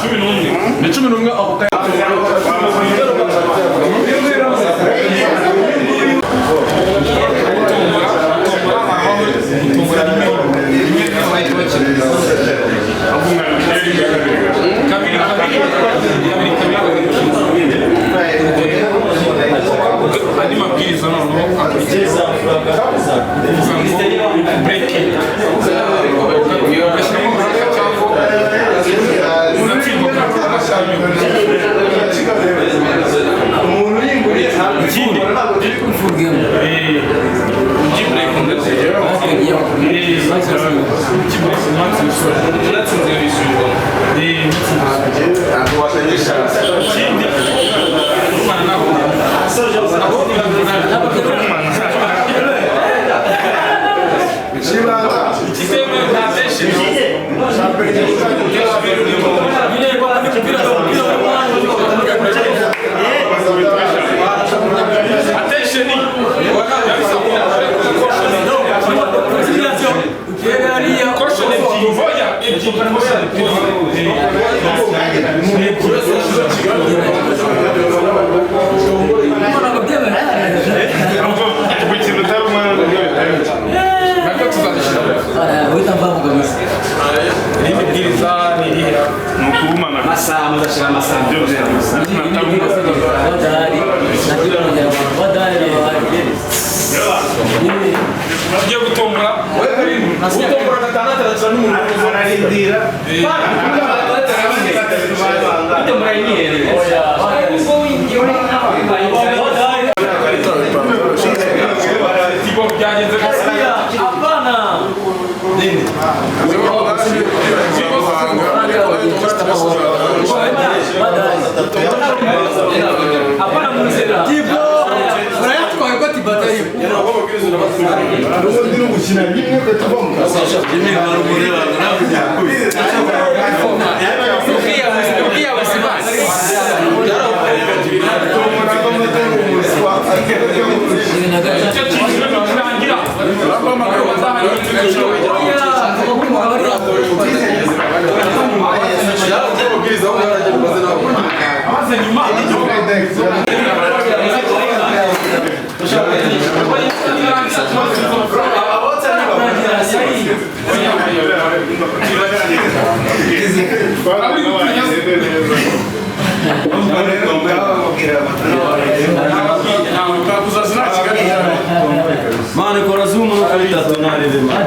cumi n'umwe ako kaya Mano, coração não acredita do nada de mano.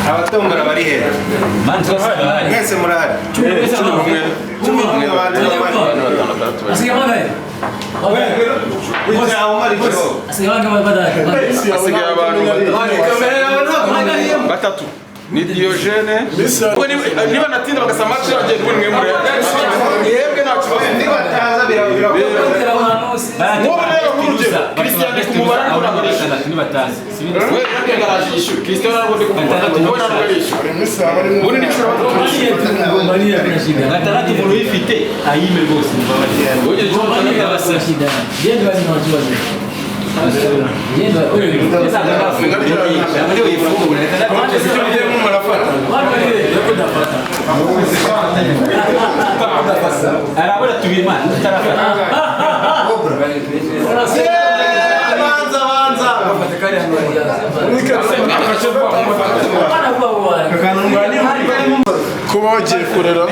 Abatão barabarie. Mano, só sai. Esse morar. Así que manda ahí. Así que batatu ni Diogene niba natinda bagasama cyangwa nimwe muri yebwe nacu Ndiba taza birabira. wowe rero urugero Christian kumubara ngo nabarisha Ni batazi. wewe rero ngarajishu Christian ntabwo ndi kumubara wowe nabarisha muri ni cyo Gatandatu umuntu uyifite ayime rwose mbabarira. Yendo basi unajua nini? Yendo wewe sasa Ndio ifungure. Arabura tubima. kuba wagiye kurera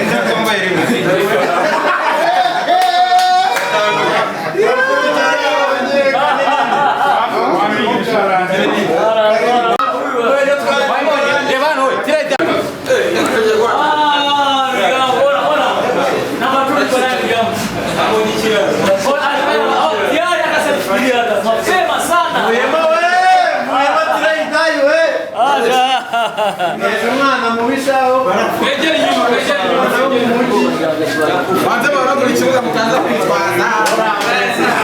Mwana mubishaho. Egera inyuma banze baragura ikibuga mutanza kwitwaza